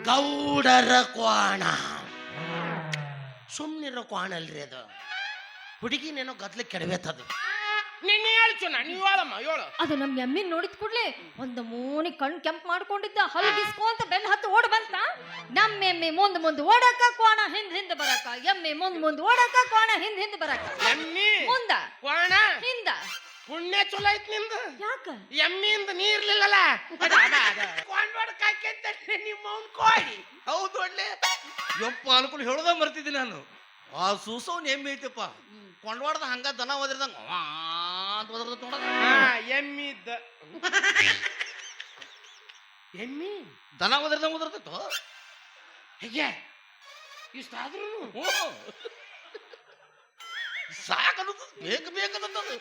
ಗೌಡರ ಕ್ವಾಣ. ಸುಮ್ಮನಿರೋ ಕ್ವಾಣ ಅಲ್ರಿ ಅದು. ಹುಡುಗಿನೇನೋ ಗದ್ಲಿಕ್ಕೆ ಕೆಡಬೇತದು. ನಿನ್ನೆ ಹೇಳ್ಚುನ ನೀವು ಹೇಳಮ್ಮ ಹೇಳು. ಅದು ನಮ್ ಎಮ್ಮಿ ನೋಡಿದ ಕೂಡ್ಲೆ ಒಂದು ಮೂನಿ ಕಣ್ ಕೆಂಪ್ ಮಾಡ್ಕೊಂಡಿದ್ದ ಹಲ್ಗಿಸ್ಕೊ ಅಂತ ಬೆನ್ ಹತ್ತು ಓಡ್ ಬಂತ. ನಮ್ಮ ಎಮ್ಮಿ ಮುಂದ್ ಓಡಕ ಕೋಣ ಹಿಂದ್ ಬರಕ, ಎಮ್ಮಿ ಮುಂದ್ ಓಡಕ ಕೋಣ ಹಿಂದ್ ಬರಕ. ಎಮ್ಮಿ ಮುಂದ ಕ್ವಾಣ ಹಿಂದ. ಪುಣ್ಯ ಚಲೋ ಐತ್ ನಿಂದ. ಯಾಕ ಎಮ್ಮಿಯಿಂದ ನೀರ್ಲಿಲ್ಲಲ್ಲ ಕೊಂಡ್ಬಡ್ಕಾಕಂತ ನಿಮ್ಮ ಅವ್ನ್ ಕೋಡಿ. ಹೌದು ಒಳ್ಳೆ ಯಪ್ಪ ಅನ್ಕೊಂಡು ಹೇಳೋದ ಮರ್ತಿದ್ದೆ ನಾನು. ಆ ಸೂಸವ್ನ ಎಮ್ಮೆ ಐತಪ್ಪ, ಕೊಂಡವಾಡ್ದ ಹಂಗ ದನ ಓದಿರ್ದಂಗ ಅಂತ ಓದಿರ್ತ ನೋಡ. ಎಮ್ಮಿದ್ದ ಎಮ್ಮಿ ದನ ಓದಿರ್ದಂಗ ಓದಿರ್ತೈತೋ ಹೇಗೆ ಇಷ್ಟಾದ್ರೂ ಸಾಕನ್ನೋದು ಬೇಕನ್ನೋದು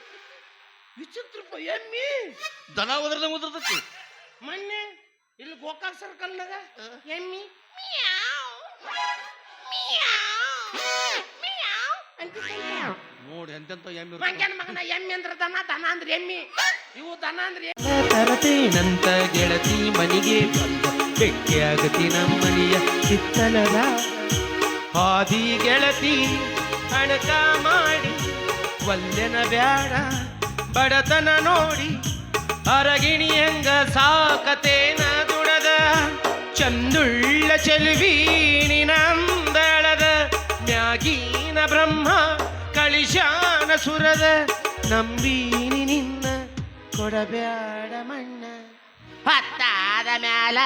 ವಿಚಿತ್ರಪ್ಪ. ಎಮ್ಮಿ ದನ ಓದಿರ್ದಂಗ ಓದಿರ್ತೈತಿ. ಮೊನ್ನೆ ಇಲ್ಲಿ ಗೋಕಾಕ್ ಸರ್ಕಲ್ನಾಗ ಎಮ್ಮಿ ನೋಡಿ ಎಂತೆಂತ ಎಮ್ಮೆ ಮಂಗ್ಯಾನ ಮಗನ ಎಮ್ಮಿ ಅಂದ್ರ ದನ, ದನ ಅಂದ್ರ ಎಮ್ಮಿ. ಇವು ದನ ಅಂದ್ರೆ ತರತೇನಂತ ಗೆಳತಿ ಮನಿಗೆ ಬಂದ ಭೇಟಿಯಾಗತಿ ನಮ್ಮನಿಯ ಹಿತ್ತಲದ ಹಾದಿ ಗೆಳತಿ ಅಣಕ ಮಾಡಿ ಒಲ್ಲೆನ ಬ್ಯಾಡ ಬಡತನ ನೋಡಿ ಅರಗಿಣಿ ಹೆಂಗ ಸಾಕತೇನ ದುಡದ ಚಂದುಳ್ಳ ಚೆಲುವೀಣಿ ನಂದಳದ ಮ್ಯಾಗೀನ ಬ್ರಹ್ಮ ಕಳಿಶಾನ ಸುರದ ನಂಬೀನಿ ನಿನ್ನ ಕೊಡಬ್ಯಾಡ ಮಣ್ಣ. ಹೊತ್ತಾದ ಮ್ಯಾಲ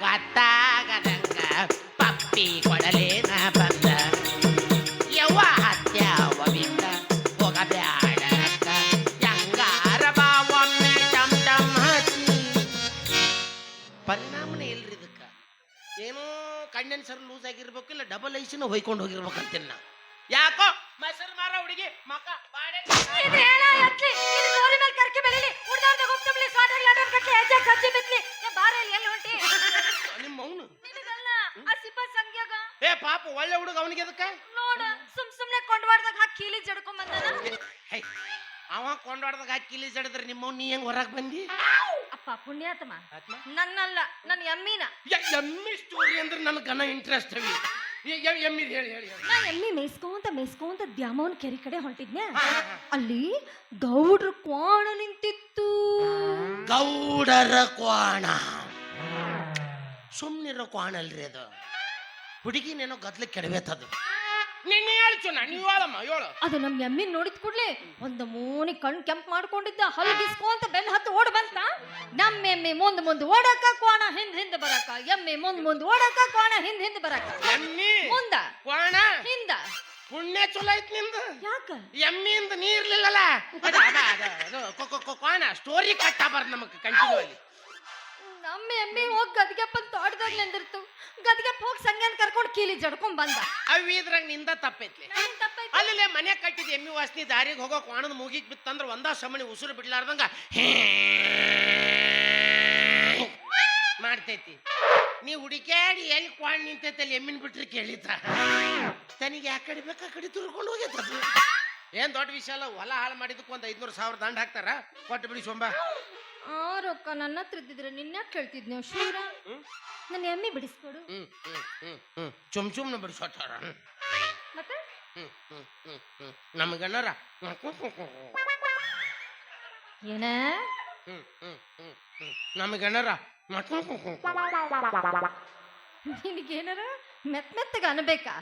ಗೊತ್ತಾಗದಂಗ ಪಪ್ಪಿ ಕೊಡಲೇನ ಬಂದ. ಯವ್ವ ಹತ್ಯಾವ ಬಿದ್ದ ಹೋಗಬ್ಯಾಡ ರಕ್ಕ, ಯಂಗಾರ ಬಾವೊಮ್ಮೆ ಟಮ್ ಟಮ್ ಹಚ್ಚಿ. ಪರಿಣಾಮನೇ ಇಲ್ರಿ ಇದಕ್ಕ. ಏನೋ ಕಂಡೆನ್ಸರ್ ಲೂಸ್ ಆಗಿರ್ಬೇಕು, ಇಲ್ಲ ಡಬಲ್ ಐಸಿನ ಹೊಯ್ಕೊಂಡು ಹೋಗಿರ್ಬೇಕಂತೀನಿ ನಾ. ಯಾಕೋ ಮಸರು ಮಾರ ಹುಡುಗಿ ಮಕ್ಕ ಬಾಡೆ ಇದು ಹೇಳ ಎತ್ಲಿ, ಇದು ಗೋಲಿ ಮೇಲೆ ಕರ್ಕಿ ಬೆಳಿಲಿ, ಉಡ್ದಾರ್ದ ಗುಪ್ತಂಬ್ಲಿ ಸ್ವಾದರಿ ಲಾಡರ್ ಕಟ್ಲಿ ಹೆಜ್ಜೆ ಸಜ್ಜಿ ಬಿತ್ಲಿ. ಏ ಬಾರೆ ಇಲ್ಲಿ ಎಲ್ಲಿ ಹೊಂಟಿ? ನಿಮ್ಮ ಅವನು ನಿನಗಲ್ಲ ಆ ಸಿಪ್ಪ ಸಂಗ್ಯಾಗ. ಏ ಪಾಪ ಒಳ್ಳೆ ಹುಡುಗ ಅವನಿಗೆ ಅದಕ್ಕ ನೋಡ ಸುಮ್ನೆ ಕೊಂಡವಾಡ್ದಾಗ ಹಾಕಿ ಕೀಲಿ ಜಡ್ಕೊಂಡ್ ಬಂದಾನ. ಹೈ ಅವ ಕೊಂಡಾಡ್ದಾಗ ಹಾಕಿ ಕಿಲಿ ಜಡಿದ್ರೆ ನಿಮ್ಮವ್ ನೀ ಹೆಂಗ್ ಹೊರಗೆ ಬಂದಿ? ಅಪ್ಪ ಪುಣ್ಯಾತ್ಮ, ನನ್ನಲ್ಲ ನನ್ನ ಎಮ್ಮಿನ. ಎಮ್ಮಿ ಸ್ಟೋರಿ ಅಂದ್ರೆ ನನಗೆ ಗನ ಇಂಟ್ರೆಸ್ಟ್ ಅವಿ. ಎಮ್ಮಿ ಹೇಳಿ ಹೇಳಿ ಹೇಳಿ. ನಾ ಎಮ್ಮಿ ಮೇಯ್ಸ್ಕೊಂತ ದ್ಯಾಮವನ್ ಕೆರೆ ಕಡೆ ಹೊಂಟಿದ್ನೆ. ಅಲ್ಲಿ ಗೌಡ್ರ ಕ್ವಾಣ ನಿಂತಿತ್ತು. ಗೌಡರ ಕ್ವಾಣ. ಸುಮ್ಮನಿರೋ ಕ್ವಾಣ ಅಲ್ರಿ ಅದು. ಹುಡುಗಿನೇನೋ ಗದ್ಲಿಕ್ಕೆ ಕೆಡಬೇತದು. ನಿನ್ನೆ ಹೇಳ್ಚುನ ನೀವು ಹೇಳಮ್ಮ ಹೇಳು. ಅದು ನಮ್ ಎಮ್ಮಿ ನೋಡಿದ ಕೂಡ್ಲೆ ಒಂದು ಮೂನಿ ಕಣ್ ಕೆಂಪ್ ಮಾಡ್ಕೊಂಡಿದ್ದ ಹಲ್ಗಿಸ್ಕೊ ಅಂತ ಬೆನ್ ಹತ್ತು ಓಡ್ ಬಂತ. ನಮ್ಮ ಎಮ್ಮಿ ಮುಂದ್ ಓಡಕ ಕೋಣ ಹಿಂದ್ ಬರಕ, ಎಮ್ಮಿ ಮುಂದ್ ಓಡಕ ಕೋಣ ಹಿಂದ್ ಬರಕ. ಎಮ್ಮಿ ಮುಂದ ಕ್ವಾಣ ಹಿಂದ. ಪುಣ್ಯ ಚಲೋ ಐತ್ ನಿಂದ. ಯಾಕ ಎಮ್ಮಿಯಿಂದ ನೀರ್ಲಿಲ್ಲಲ್ಲ ಕ್ವಾಣ ಸ್ಟೋರಿ ಕಟ್ಟಾಬಾರ್ದು ನಮಗ್ ಕಂಟಿನ್ಯೂ ಅಲ್ಲಿ. ನಮ್ಮ ಎಮ್ಮಿ ಹೋಗಿ ಗದ್ಗೆಪ್ಪ ತೋಟದಾಗ ನಿಂದಿರ್ತು. ಗದ್ಗೆಪ್ಪ ಹೋಗಿ ಸಂಗ್ಯಾನ್ ಕರ್ಕೊಂಡು ಕೀಲಿ ಜಡ್ಕೊಂಡ್ ಬಂದ. ಅವಿ ಇದ್ರಾಗ ನಿಂದ ತಪ್ಪೈತ್ಲಿ. ಅಲ್ಲೇ ಮನೆ ಕಟ್ಟಿದ ಎಮ್ಮಿ ವಾಸನಿ ದಾರಿಗೆ ಹೋಗೋ ಕ್ವಾಣದ ಮೂಗಿಗೆ ಬಿತ್ತಂದ್ರ ಒಂದ ಸಮಣಿ ಉಸಿರು ಬಿಡ್ಲಾರ್ದಂಗ ಮಾಡ್ತೈತಿ. ನೀ ಹುಡುಕ್ಯಾಡಿ ಎಲ್ಲಿ ಕ್ವಾಣ ನಿಂತೈತಿ ಅಲ್ಲಿ ಎಮ್ಮಿನ ಬಿಟ್ರೆ ಕೇಳಿತ ತನಿಗೆ ಯಾಕೆ ಕಡೆ ಬೇಕಾ ಕಡೆ ತುರ್ಕೊಂಡು ಹೋಗೈತದು. ಏನ್ ದೊಡ್ಡ ವಿಷಯ ಅಲ್ಲ. ಹೊಲ ಹಾಳು ಮಾಡಿದಕ್ಕೆ ಒಂದು 500,000 ದಂಡ ಹಾಕ್ತಾರ. ಕೊಟ್ಟು ಬಿಡಿ ಸೊಂಬ. ಆ ರೊಕ್ಕ ನನ್ನ ಹತ್ರ ಇದ್ದಿದ್ರೆ ನಿನ್ನ ಕೇಳ್ತಿದ್ ನೀವು ಶೂರ. ನನ್ನ ಎಮ್ಮಿ ಬಿಡಿಸ್ಕೊಡು. ಚುಮ್ನ ಬಿಡಿಸೋಟಾರ ಮತ್ತೆ ನಮಗಣ್ಣರ ಏನ ನಮಗಣ್ಣರ ನಿನಗೇನಾರ ಮೆತ್ತಗೆ ಅನ್ಬೇಕಾ?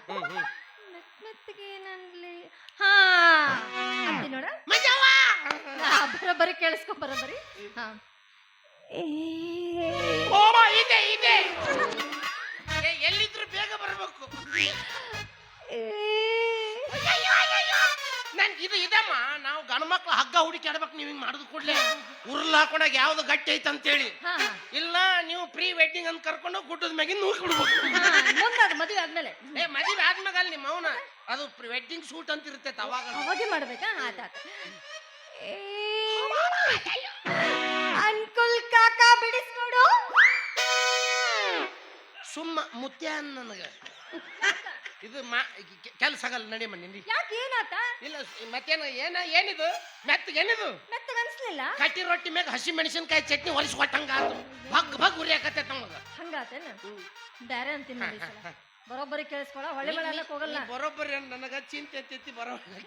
ಮೆತ್ತಗೆ ಏನನ್ಲಿ? ಹಾ ಅಂತಿ ನೋಡ. ಬರೋಬ್ಬರಿ ಕೇಳಿಸ್ಕೊ ಬರೋಬ್ಬರಿ. ಹಾ ಇದೆ ಎಲ್ಲಿದ್ರು ಬೇಗ ಬರ್ಬೇಕು. ನನ್ ಇದು ಇದಮ್ಮ. ನಾವು ಗಂಡ ಮಕ್ಳು ಹಗ್ಗ ಹುಡುಕಿ ಆಡ್ಬೇಕು. ನೀವ್ ಹಿಂಗ್ ಮಾಡುದು ಕೂಡ್ಲೆ ಉರ್ಲ್ ಹಾಕೊಂಡಾಗ ಯಾವ್ದು ಗಟ್ಟಿ ಐತೆ ಅಂತೇಳಿ. ಇಲ್ಲ ನೀವು ಪ್ರೀ ವೆಡ್ಡಿಂಗ್ ಅಂತ ಕರ್ಕೊಂಡು ಗುಡ್ಡದ ಮ್ಯಾಗಿನ ನೂಕಿ ಬಿಡ್ಬೇಕು. ಮುಂದಾದ ಮದುವೆ ಆದ್ಮೇಲೆ. ಮದುವೆ ಆದ್ಮ್ಯಾಗ ಅಲ್ಲಿ ನಿಮ್ಮ ಅವನ ಅದು ವೆಡ್ಡಿಂಗ್ ಸೂಟ್ ಅಂತ ಇರ್ತೈತೆ ಅವಾಗೆ ಮಾಡ್ಬೇಕಾ? ಆತ ಅಂಕುಲ್ ಕಾಕಾ ಬಿಡಿಸ್ಕೊಡು. ಸುಮ್ಮ ಮುತ್ಯ ನನಗ ಇದು ಕೆಲಸ ಆಗಲ್ಲ. ನಡಿ ಮಣ್ಣಿ. ಯಾಕೆ ಏನಾತ? ಇಲ್ಲ ಮತ್ತೇನ ಏನಿದು ಮೆತ್ತಗೇನಿದು? ಮೆತ್ತಗನ್ಸ್ಲಿಲ್ಲ. ಕಟ್ಟಿ ರೊಟ್ಟಿ ಮ್ಯಾಗ ಹಸಿ ಮೆಣಸಿನ್ಕಾಯಿ ಚಟ್ನಿ ಹೊಲಿಸಿ ಕೊಟ್ಟಂಗ ಆತು. ಭಗ್ ಉರಿಯಾಕತ್ತೈತೆ ನಮಗ. ಹಂಗಾತೇನ? ಬ್ಯಾರೆ ಅಂತೀನಿ ನೋಡಿ ಈ ಸಲ. ಬರೋಬ್ಬರಿ ಕೇಳಿಸ್ಕೊಳ ಹೊಳೆ ಬೆಳೆ ಅನ್ನಕ್ ಹೋಗಲ್ಲ. ಬರೋಬ್ಬರಿ ನನಗ ಚಿಂತೆ ಎತ್ತೈತಿ ಬರೋಬ್ಬರಿ.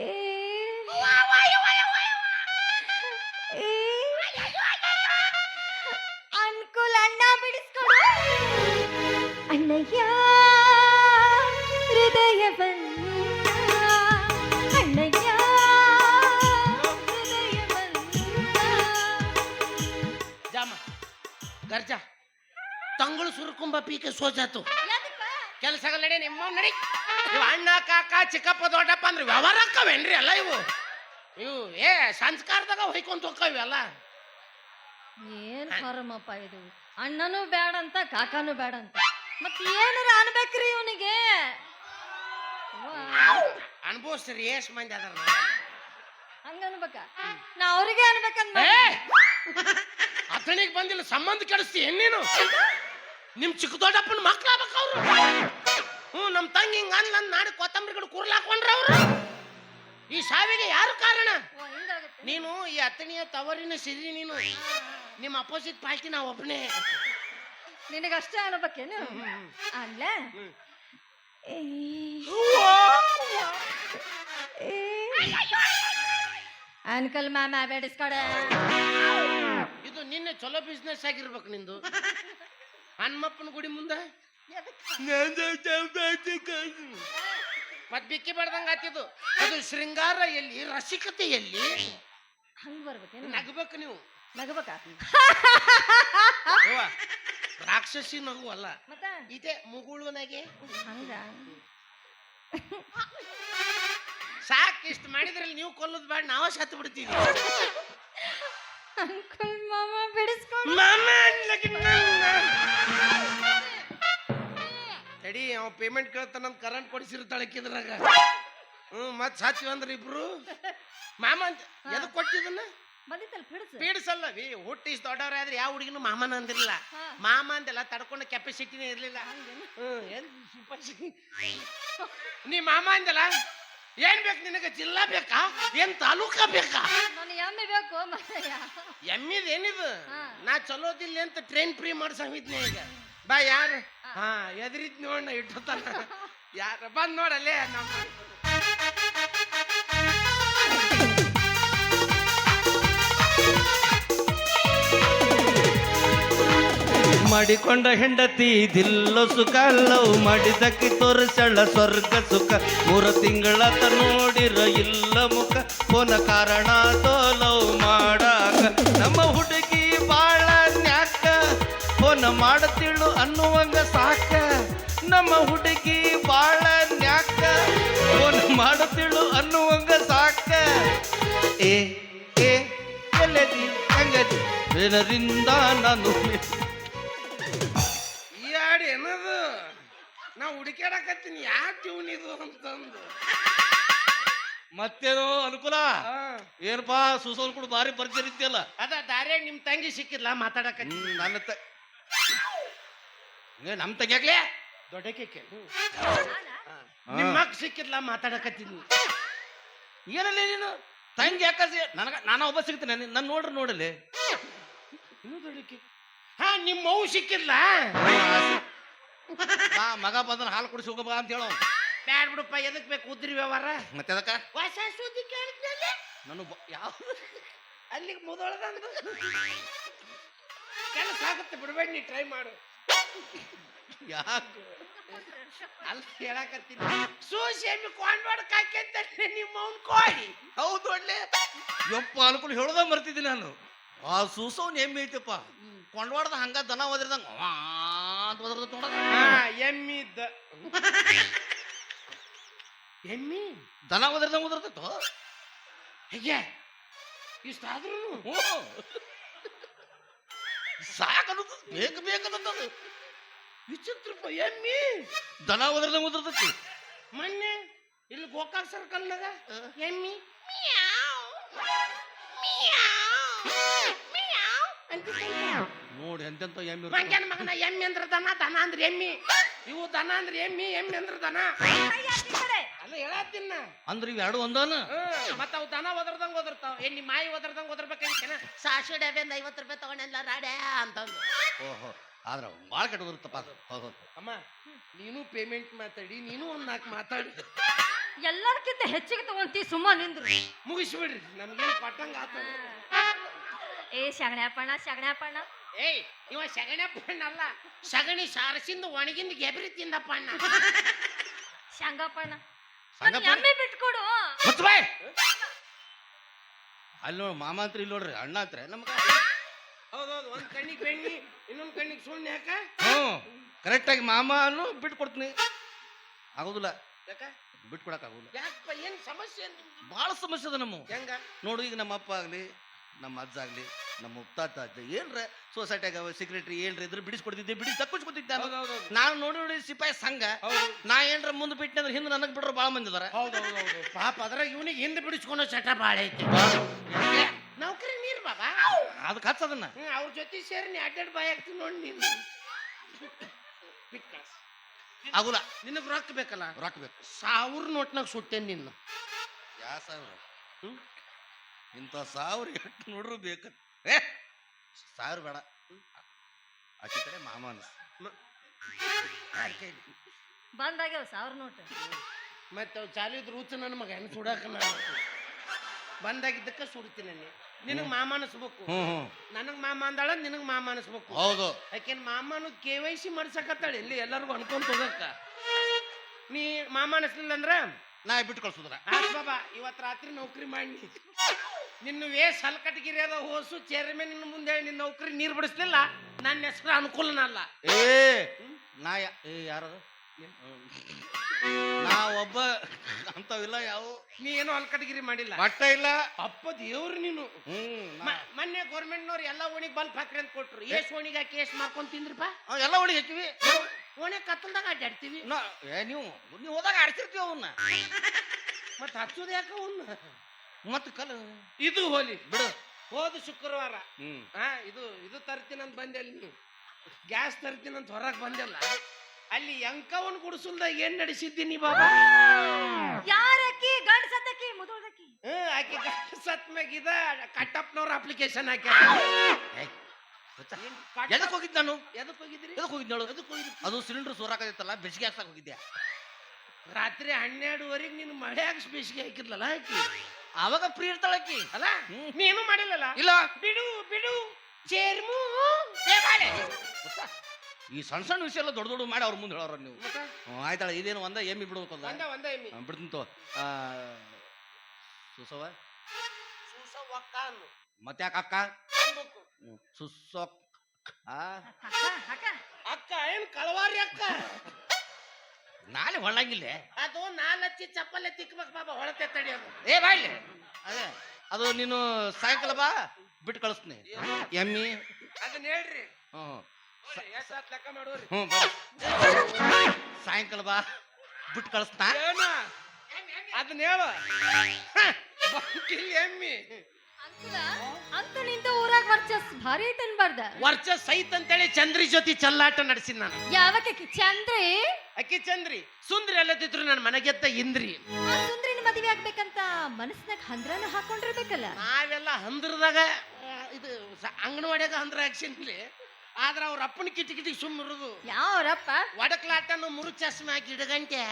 ಏ, ಅನ್ಕುಲ್ ಅಣ್ಣ ಬಿಡಿಸ್ಕೊಡು ಅಣ್ಣಯ್ಯ ಹೃದಯ ಬಂದ ಅಣ್ಣಯ್ಯ ಹೃದಯ ಬಂದ. ಜಾಮ ಗರ್ಜ ತಂಗಳು ಸುರ್ಕುಂಬ ಪೀಕೆ ಸೋಜಾತು ಕೆಲಸ ನಡಿ ನಿಮ್ಮ ನಡಿ. ಇವು ಅಣ್ಣ ಕಾಕ ಚಿಕ್ಕಪ್ಪ ದೊಡ್ಡಪ್ಪ ಅಂದ್ರೆ ವ್ಯವಹಾರಕ್ಕವೇನ್ರಿ ಎಲ್ಲ ಇವು ಏ ಸಂಸ್ಕಾರದಾಗ ಹೊಯ್ಕೊಂತ ಹೋಗ್ತಾವ ಇವೆಲ್ಲ. ಏನ್ ಕರ್ಮಪ್ಪ ಇದು, ಅಣ್ಣನೂ ಬೇಡ ಅಂತ ಕಾಕಾನು ಬೇಡ ಅಂತ ಮತ್ ಏನಾರ ಅನ್ಬೇಕ್ರಿ ಇವನಿಗೆ. ಅನ್ಭವಿಸ್ರಿ ಎಷ್ಟ್ ಮಂದಿ ಅದಾರ ಹಂಗ ಅನ್ಬೇಕ, ನಾ ಅವ್ರಿಗೆ ಅನ್ಬೇಕಂದ್ ಅತನಿಗೆ ಬಂದಿಲ್ಲ ಸಂಬಂಧ ಕೆಡಿಸ್ತಿ ನೀನು. ನಿಮ್ ಚಿಕ್ಕ ದೊಡ್ಡಪ್ಪನ ಮಕ್ಳಾಗಬೇಕು ಅವ್ರು. ನಮ್ ತಂಗಿ ಹಿಂಗ ಅನ್ಲಂದ್ ನಾಡಿ ಕೊತ್ತಂಬರಿ ಕಡೆ ಕೂರ್ಲಾಕೊಂಡ್ರ ಅವ್ರು. ಈ ಸಾವಿಗೆ ಯಾರು ಕಾರಣ? ನೀನು ಈ ಅತನಿಯ ತವರಿನ ಸಿರಿ. ನೀನು ನಿಮ್ಮ ಅಪೋಸಿಟ್ ಪಾರ್ಟಿ ನಾ ಒಬ್ಬನೇ. ನಿನಗಷ್ಟೇ ಅನ್ಬೇಕೇನು ಅಲ್ಲ? ಅಂಕಲ್ ಮ್ಯಾಮ ಬೇಡಿಸ್ಕೊಡ. ಇದು ನಿನ್ನೆ ಚಲೋ ಬಿಸ್ನೆಸ್ ಆಗಿರ್ಬೇಕು ನಿಂದು. ಹನುಮಪ್ಪನ ಗುಡಿ ಮುಂದ ಮತ್ ಬಿಕ್ಕಿ ಬಡ್ದಂಗ ಆತಿದ್ದು. ಅದು ಶೃಂಗಾರ ಎಲ್ಲಿ, ರಸಿಕತೆ ಎಲ್ಲಿ? ಹಂಗ ಬರ್ಬೇಕೇನು? ನಗಬೇಕು ನೀವು. ನಗಬೇಕ ರಾಕ್ಷಸಿ ನಗು ಅಲ್ಲ, ಮತ್ತ ಇದೇ ಮುಗುಳು ನಗೆ. ಹಂಗ ಸಾಕ್ ಇಷ್ಟು ಮಾಡಿದ್ರಲ್ಲಿ ನೀವು ಕೊಲ್ಲೋದು ಬೇಡ, ನಾವ ಸತ್ತು ಬಿಡ್ತೀವಿ. ಅಂಕಲ್ ಮಾಮ ಬಿಡಿಸ್ಕೊಡು. ತಡಿ, ಅವ ಪೇಮೆಂಟ್ ಕೇಳ್ತಾನ ಕರೆಂಟ್ ಕೊಡಿಸಿರ್ತಾಳಕ್ಕಿದ್ರಾಗ. ಮತ್ ಸಾತ್ವಿ ಅಂದ್ರೆ ಇಬ್ರು ಮಾಮ ಅಂತ ಎದಕ್ ಕೊಟ್ಟಿದನ್ನ ಬಂದಿತ್ತಲ್ಲ ಬಿಡಿಸು. ಪೀಡಿಸಲ್ಲವಿ. ಹುಟ್ಟಿ ಇಷ್ಟು ದೊಡ್ಡವ್ರಾದ್ರೆ ಯಾವ ಹುಡುಗಿನೂ ಮಾಮನ ಅಂದಿರಲಿಲ್ಲ. ಮಾಮ ಅಂದೆಲ್ಲ ತಡ್ಕೊಂಡ ಕೆಪಾಸಿಟಿನೇ ಇರ್ಲಿಲ್ಲ. ನೀ ಮಾಮ ಅಂದಲ್ಲ, ಏನ್ ಬೇಕು ನಿನಗೆ? ಜಿಲ್ಲಾ ಬೇಕಾ ಏನ್ ತಾಲೂಕ ಬೇಕಾ? ನನಗೆ ಎಮ್ಮೆ ಬೇಕು ಮನೆಯ. ಎಮ್ಮಿದ್ ಏನಿದು? ನಾ ಚಲೋದಿಲ್ಲ ಅಂತ ಟ್ರೈನ್ ಫ್ರೀ ಮಾಡ್ಸಂಗಿದ್ನೆ ಈಗ. ಬಾ ಯಾರು? ಹಾ ಎದ್ರಿದ್ ನೋಡ ಇಟ್ಟತಾನ. ಯಾರ ಬಂದ್ ನೋಡಲ್ಲೇ ನಮ್ಮ ಮಾಡಿಕೊಂಡ ಹೆಂಡತಿ ದಿಲ್ಲೋ ಸುಖ ಲವ್ ಮಾಡಿದಕ್ಕೆ ತೋರಿಸಳ ಸ್ವರ್ಗ ಸುಖ 3 ತಿಂಗಳತ ನೋಡಿರ ಇಲ್ಲ ಮುಖ ಫೋನ ಕಾರಣ ಲವ್ ಮಾಡಾಕ ನಮ್ಮ ಹುಡುಗಿ ಬಾಳ ನ್ಯಾಕ ಫೋನ ಮಾಡತಿಳು ಅನ್ನುವಂಗ ಸಾಕ ನಮ್ಮ ಹುಡುಗಿ ಬಾಳ ನ್ಯಾಕ ಫೋನ ಮಾಡತಿಳು ಅನ್ನುವಂಗ ಸಾಕ ಏ ಏ ಎಲ್ಲದಿ ಹೆಂಗದಿ ಬೇನರಿಂದ ನಾನು ಏನದು ನಾ ಹುಡುಕ್ಯಾಡಕತ್ತೀನಿ ಯಾವ ಟ್ಯೂನ್ ಇದು ಅಂತಂದು. ಮತ್ತೇನೋ ಅನುಕೂಲ ಏನಪ್ಪಾ ಸುಸೋನ್ ಕೂಡ ಭಾರಿ ಪರಿಚಯ ಇದ್ಯಲ್ಲ. ಅದ ದಾರ್ಯಾಗ ನಿಮ್ ತಂಗಿ ಸಿಕ್ಕಿದ್ಲ ಮಾತಾಡಕತ್ತೀನಿ. ನನ್ನ ನಮ್ ತೆಗ್ಯಾಕ್ಲೆ ದೊಡ್ಡಕ್ಕೆ ನಿಮ್ಮ ಮಕ್ ಸಿಕ್ಕಿದ್ಲ ಮಾತಾಡಕತ್ತೀನಿ. ಏನಲ್ಲ ನೀನು ತಂಗಿ ಯಾಕಸಿ ನನಗ ನಾನು ಒಬ್ಬ ಸಿಗ್ತೇನೆ ನನ್ನ ನೋಡ್ರಿ ನೋಡಲಿ. ಇನ್ನು ದೊಡ್ಡಕ್ಕೆ ಹಾ ನಿಮ್ಮ ಮಗು ಸಿಕ್ಕಿದ್ಲ. ಮಗ ಬಂದ್ರೆ ಹಾಲು ಕುಡಿಸಿ ಹೋಗಬಾ ಅಂತ ಹೇಳೋ. ಬ್ಯಾಡ್ ಬಿಡಪ್ಪ, ಎದಕ್ ಬೇಕು ಉದ್ರಿ ವ್ಯವಹಾರ? ಮತ್ತೆ ಅದಕ್ಕ ಹೊಸ ಸುದ್ದಿ ಕೇಳಿದ್ನಲ್ಲಿ ನಾನು ಯಾವ ಅಲ್ಲಿಗೆ ಮುದೊಳದಂದು ಕೆಲಸ ಆಗುತ್ತೆ. ಬಿಡ್ಬೇಡಿ, ನೀ ಟ್ರೈ ಮಾಡು. ಯಾಕೆ ಅಲ್ಲಿ ಹೇಳಕತ್ತೀನಿ ಸೂಸೇಮಿ ಕೊಂಡ್ಬಾಡಕ್ ಹಾಕ್ಯಂತ ನಿಮ್ಮ ಅವ್ನ್ ಕೋಡಿ. ಹೌದು ಒಳ್ಳೆ ಯಪ್ಪ ಅನುಕೂಲ ಹೇಳೋದ ಮರ್ತಿದ್ದೀನಿ ನಾನು. ಆ ಸೂಸವ್ನ ಎಮ್ಮೆ ಐತಪ್ಪ ಕೊಂಡ್ವಾಡ್ದ ಹಂಗ ದನ ಒದರ್ದಂಗ ಅಂತ ಒದರ್ದ ನೋಡ. ಎಮ್ಮಿದ್ದ ಎಮ್ಮಿ ದನ ಒದರ್ದಂಗ ಒದರ್ತೈತೋ ಹೇಗೆ ಇಷ್ಟಾದ್ರೂ ಸಾಕದು ಬೇಕು ಬೇಕದಂತದು ವಿಚಿತ್ರಪ್ಪ. ಎಮ್ಮಿ ದನ ಒದರ್ದಂಗ ಒದರ್ತೈತಿ. ಮೊನ್ನೆ ಇಲ್ಲಿ ಗೋಕಾಕ್ ಸರ್ಕಲ್ನಾಗ ಎಮ್ಮಿ ನೋಡಿ ಎಂತೆಂತ ಎಮ್ಮೆ ಮಂಗ್ಯಾನ ಮಗನ ಎಮ್ಮಿ ಅಂದ್ರ ದನ, ದನ ಅಂದ್ರ ಎಮ್ಮಿ. ಇವು ದನ ಅಂದ್ರ ಎಮ್ಮಿ, ಎಮ್ಮಿ ಅಂದ್ರ ದನ. ಅಲ್ಲ ಹೇಳತ್ತೀನ ಅಂದ್ರೆ ಇವೆರಡು ಒಂದಾನ. ಮತ್ತ ಅವು ದನ ಒದರ್ದಂಗ ಒದರ್ತಾವ. ಎಣ್ಣಿ ಮಾಯಿ ಒದರ್ದಂಗ ಒದರ್ಬೇಕಂತೇನ. ಸಾಸಿವೆ ಡಬ್ಬೆ 50 ರೂಪಾಯಿ ತಗೊಂಡೆಲ್ಲ ರಾಡ್ಯಾ ಅಂತಂದು. ಓಹೋ ಆದ್ರೆ ಭಾಳ ಕೆಟ್ಟದಿರುತ್ತಪ್ಪ ಅದು. ಹೌದು ಅಮ್ಮ ನೀನು ಪೇಮೆಂಟ್ ಮಾತಾಡಿ ನೀನು ಒಂದ್ 4 ಮಾತಾಡಿ ಎಲ್ಲರ್ಕಿಂತ ಹೆಚ್ಚಿಗೆ ತಗೊಂತಿ ಸುಮ್ಮ ನಿಂದ್ರು. ಮುಗಿಸ್ಬಿಡ್ರಿ ನಮ್ಗೇನ್ ಪಟ್ಟಂಗ ಆತ. ಏ ಶಗಣ್ಯಾಪಣ್ಣ ಏಯ್ ಇವ ಸಗಣಿ ಪಣ್ಣ ಅಲ್ಲ, ಸಗಣಿ ಸಾರಸಿಂದ ಒಣಗಿಂದ ಗೆಬರಿ ತಿಂದಪ್ಪ ಅಣ್ಣ. ಶಂಗಪ್ಪಣ್ಣ ಸಂಗಪ್ಪ ಎಮ್ಮೆ ಬಿಟ್ಕೊಡು. ಮುಚ್ಚ್ ಬಾಯ್. ಅಲ್ಲಿ ನೋಡಿ ಮಾಮ ಅಂತ್ರಿ ಇಲ್ಲಿ ನೋಡ್ರಿ ಅಣ್ಣ ಅಂತ್ರೆ ನಮ್ಗೆ. ಹೌದೌದು, ಒಂದ್ ಕಣ್ಣಿಗೆ ಬೆಣ್ಣಿ ಇನ್ನೊಂದ್ ಕಣ್ಣಿಗೆ ಸುಣ್ಣೆ ಯಾಕ? ಹ್ಞೂ ಕರೆಕ್ಟಾಗಿ ಮಾಮ ಅನ್ನು ಬಿಟ್ಟು ಕೊಡ್ತೀನಿ. ಆಗೋದಿಲ್ಲ, ಯಾಕ ಬಿಟ್ಕೊಡಕ್ ಆಗೋದಿಲ್ಲ. ಯಾಕಪ್ಪ ಏನ್ ಸಮಸ್ಯೆ ಏನ್ ನಿಮ್ದು? ಭಾಳ ಸಮಸ್ಯೆ ಅದ ನಮ್ಮ. ಹೆಂಗ? ನೋಡು ಈಗ ನಮ್ಮ ಅಪ್ಪ ಆಗಲಿ ನಮ್ಮ ಅಜ್ಜ ಆಗಲಿ ನಮ್ಮ ಮುತ್ತಾತ ಅಜ್ಜ ಏನ್ರ ಸೊಸೈಟಿಯಾಗ ಸೆಕ್ರೆಟರಿ ಏನ್ರ ಇದ್ರೆ ಬಿಡಿಸ್ಕೊಡ್ತಿದ್ದೆ, ಬಿಡಿಸಿ ತಕ್ಕಿಸ್ಕೊತಿದ್ದೆ. ನಾನು ನೋಡಿ ಸಿಪಾಯಿ ಸಂಘ ನಾ ಏನ್ರ ಮುಂದೆ ಬಿಟ್ಟೆ ಅಂದ್ರೆ ಹಿಂದೆ ನನಗೆ ಬಿಡ್ರು ಭಾಳ ಮಂದಿ ಅದಾರ. ಹೌದೌದೌದು ಪಾಪ ಅದ್ರಾಗ ಇವನಿಗೆ ಹಿಂದೆ ಬಿಡಿಸ್ಕೊಳೋ ಚಟ ಭಾಳ ಐತಿ. ನೌಕರಿ ನೀರ್ ಬಾಬಾ ಅದಕ್ಕೆ ಹಚ್ಚದನ್ನ ಅವ್ರ ಜೊತೆ ಸೇರಿ ನೀ ಅಡ್ಡಾಡ್ ಬಾಯ್ ಆಗ್ತಿ ನೋಡಿ ನೀನು. ಆಗುಲ್ಲ, ನಿನಗ್ ರೊಕ್ಕ ಬೇಕಲ್ಲ, ರೊಕ್ಕ ಬೇಕು. 1000 ನೋಟ್ನಾಗ ಸುಟ್ಟೇನ್ ನಿನ್ನ. ಯಾ ಸಾವಿರ ಇಂಥ 1000 ಎಷ್ಟು ನೋಡ್ರು ಬೇಕು. 1000 ಬೇಡ, ಆಚೆ ಕಡೆ ಮಾಮ ಅನ್ಸ್ ಬಂದಾಗ್ಯಾವ 1000 ನೋಟ್. ಮತ್ತೆ ಅವ್ ಚಾಲಿದ್ ರೂಚ ನನ್ನ ಮಗ ಹೆಣ್ಣು ಸುಡಾಕ ನಾನು ಬಂದಾಗಿದ್ದಕ್ಕ ಸುಡ್ತೀನಿ. ನಿನಗ್ ಮಾಮ ಅನಿಸ್ಬೇಕು, ನನಗ್ ಮಾಮ ಅಂದಾಳ, ನಿನಗ್ ಮಾಮ ಅನಿಸ್ಬೇಕು. ಹೌದು, ಯಾಕೆನ್ ಮಾಮನು KYC ಮಾಡ್ಸಕತ್ತಾಳ ಇಲ್ಲಿ ಎಲ್ಲರಿಗೂ ಅನ್ಕೊಂತ ಹೋಗಕ್ಕ. ನೀ ಮಾಮ ಅನಿಸ್ಲಿಲ್ಲ ಅಂದ್ರ ನಾ ಬಿಟ್ಟು ಕಳ್ಸುದ್ರ. ಆತ್ ಬಾಬಾ ಇವತ್ ರಾತ್ರಿ ನೌಕರಿ ಮಾಡಿ ನಿನ್ನ ವೇಸ್ ಹಲ್ಕಟ್ಗಿರಿ ಅದ ಹೋಸು ಚೇರ್ಮನ್ ನಿನ್ನ ಮುಂದೆ ನಿನ್ನ ನೌಕರಿ ನೀರ್ ಬಿಡಿಸ್ಲಿಲ್ಲ ನನ್ನ ಹೆಸರು ಅನುಕೂಲನಲ್ಲ. ಏ ನಾ ಯಾರದ ನಾ ಒಬ್ಬ ಅಂತವಿಲ್ಲ ಯಾವ. ನೀ ಏನು ಹಲ್ಕಟ್ಗಿರಿ ಮಾಡಿಲ್ಲ, ಮಟ್ಟ ಇಲ್ಲ. ಅಪ್ಪ ದೇವ್ರು ನೀನು. ಮೊನ್ನೆ ಗೌರ್ಮೆಂಟ್ನವ್ರು ಎಲ್ಲ ಓಣಿಗೆ ಬಲ್ಪ್ ಹಾಕ್ರಿ ಅಂತ ಕೊಟ್ರು. ಏಸ್ ಓಣಿಗ ಕೇಸ್ ಮಾಡ್ಕೊಂಡ್ ತಿಂದ್ರಪ್ಪ. ಎಲ್ಲ ಹೊಡಿ ಹಾಕಿವಿ, ಓಣಿ ಕತ್ತಲ್ದಾಗ ಅಡ್ಡಾಡ್ತೀವಿ. ನೀವು ಹೋದಾಗ ಆಡ್ತಿರ್ತೀವಿ ಅವನ್ನ. ಮತ್ ಹಚ್ಚೋದು ಯಾಕ ಅವನ್ನ? ಮತ್ ಕಲ್ ಇದು ಹೋಲಿ ಬಿಡು. ಹೋದ ಶುಕ್ರವಾರ ಇದು ತರ್ತೀನಂತ ಬಂದೆ, ಅಲ್ಲಿ ನೀವು ಗ್ಯಾಸ್ ತರ್ತೀನಂತ ಹೊರಗ್ ಬಂದಿಲ್ಲ. ಅಲ್ಲಿ ಅಂಕವನ್ ಗುಡಿಸಲ್ದಾಗ ಏನ್ ನಡೆಸಿದ್ದೀನಿ ಬಾಬಾ? ಯಾರಕ್ಕಿ ಗಂಡಸತ್ತಕ್ಕಿ ಮುದೋದಕ್ಕಿ ಆಕೆ ಸತ್ ಮ್ಯಾಗಿದ ಕಟ್ಟಪ್ಪನವ್ರ ಅಪ್ಲಿಕೇಶನ್ ಹಾಕ್ಯಾರ. ಎದಕ್ ಹೋಗಿದ್ ನಾನು? ಎದಕ್ ಹೋಗಿದ್ರಿ? ಎದಕ್ ಹೋಗಿದ್ ನೋಡು? ಅದು ಸಿಲಿಂಡರ್ ಸೋರಾಕೈತಲ್ಲ, ಬೆಸಿಗೆ ಹಾಕ್ಸಕ್ ಹೋಗಿದ್ದೆ. ರಾತ್ರಿ 12ವರೆಗೆ ನೀನು ಮಳ್ಯಾಗ ಬೇಸಿಗೆ ಹಾಕಿದ್ಲಲ್ಲ ಆಕಿ. ಅವಾಗ ಫ್ರೀ ಇರ್ತಾಳಕ್ಕಿ ಅಲ್ಲ ನೀನು ಮಾಡಿಲ್ಲಲ್ಲ? ಇಲ್ಲ ಬಿಡು ಬಿಡು ಚೇರ್ಮು. ಈ ಸಣ್ಣ ಸಣ್ಣ ವಿಷಯ ಎಲ್ಲ ದೊಡ್ಡ ದೊಡ್ಡ ಮಾಡಿ ಅವ್ರ ಮುಂದೆ ಹೇಳೋರ ನೀವು. ಆಯ್ತಾಳ, ಇದೇನು ಒಂದ ಎಮ್ಮಿ ಬಿಡ್ಬೇಕು ಒಂದ ಎಮ್ಮಿ ಬಿಡ್ತಂತ ಸುಸವ ಸೂಸವ್ವಕ್ಕ ಅನ್ನು ಮತ್ತೆ ಯಾಕೆ ಅಕ್ಕ ಸುಸೋ ಅಕ್ಕ ಏನ್ ಕಳವಾರಿ ಅಕ್ಕ? ನಾಳೆ ಹೊಳ್ಳಂಗಿಲ್ಲ ಅದು 4 ಹಚ್ಚಿ ಚಪ್ಪಲೆ ತಿಕ್ಬೇಕು ಬಾಬಾ, ಹೊಳತೆ ತಡಿಯೋದು. ಏ ಬಾಯ್ಲಿ ಅದೇ ಅದು ನೀನು ಸಾಯಂಕಾಲ ಬಾ, ಬಿಟ್ಟು ಕಳಿಸ್ತೀನಿ ಎಮ್ಮಿ. ಅದನ್ನ ಹೇಳ್ರಿ. ಹ್ಮ್ ಎಷ್ಟ್ ಲೆಕ್ಕ ಮಾಡೋರಿ? ಸಾಯಂಕಾಲ ಬಾ, ಬಿಟ್ಟು ಕಳಿಸ್ತಾ. ಅದನ್ನ ಹೇಳ. ಎಮ್ಮಿ ಅಂತೂ ನಿಂತ ಊರಾಗ ವರ್ಚಸ್ ಭಾರಿ ಐತೆ ಅನ್ಬಾರ್ದ. ವರ್ಚಸ್ ಐತ್ ಅಂತೇಳಿ ಚಂದ್ರಿ ಜೊತೆ ಚಲ್ಲಾಟ ನಡೆಸಿನ ನಾನು. ಯಾವಕ್ಕೆ ಚಂದ್ರಿ ಅಕ್ಕಿ ಚಂದ್ರಿ ಸುಂದ್ರಿ ಅಲ್ಲದಿದ್ರು ನನ್ನ ಮನೆಗೆತ್ತ ಇಂದ್ರಿ. ಆ ಸುಂದ್ರಿನ ಮದುವೆ ಆಗ್ಬೇಕಂತ ಮನಸ್ನಾಗ ಹಂದ್ರನ ಹಾಕೊಂಡಿರ್ಬೇಕಲ್ಲ. ನಾವೆಲ್ಲ ಹಂದ್ರದಾಗ ಇದು ಅಂಗನವಾಡಿಯಾಗ ಹಂದ್ರ ಹಾಕ್ಸಿನ್ಲಿ. ಆದ್ರ ಅವ್ರ ಅಪ್ಪನ ಕಿಟಿ ಸುಮ್ಮಿರುದು. ಯಾವ್ರಪ್ಪ ಒಡಕ್ಲಾಟನು 3 ಚಸ್ಮೆ ಹಾಕಿ ಇಡಗಂಟೆ.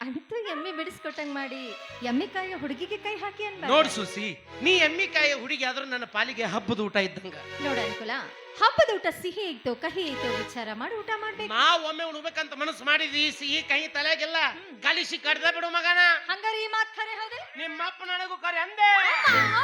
ಅಂತೂ ಎಮ್ಮಿ ಬಿಡಿಸ್ಕೊಟ್ಟಂಗ್ ಮಾಡಿ ಎಮ್ಮಿಕಾಯಿ ಹುಡುಗಿಗೆ ಕೈ ಹಾಕಿ ಅನ್ಬಾರ್ದು. ನೋಡ್ ಸುಸಿ, ನೀ ಎಮ್ಮಿಕಾಯಿ ಹುಡುಗಿ ಆದ್ರೂ ನನ್ನ ಪಾಲಿಗೆ ಹಬ್ಬದ ಊಟ ಇದ್ದಂಗ. ನೋಡ ಅನುಕೂಲ, ಹಬ್ಬದ ಊಟ ಸಿಹಿ ಐತೋ ಕಹಿ ಐತೋ ವಿಚಾರ ಮಾಡಿ ಊಟ ಮಾಡ್ಬೇಕು. ನಾವ್ ಒಮ್ಮೆ ಉಣ್ಬೇಕಂತ ಮನಸ್ಸು ಮಾಡಿದ್ವಿ, ಸಿಹಿ ಕಹಿ ತಲೆಗೆಲ್ಲ ಕಲಿಸಿ ಕಡ್ದ ಬಿಡು ಮಗನ. ಹಂಗಾರೆ ಈ ಮಾತ್ ಖರೆ ಹೌದೇ? ನಿಮ್ಮ ಅಪ್ಪನೊಳಗೂ ಕರೆ ಅಂದೆ. ಆ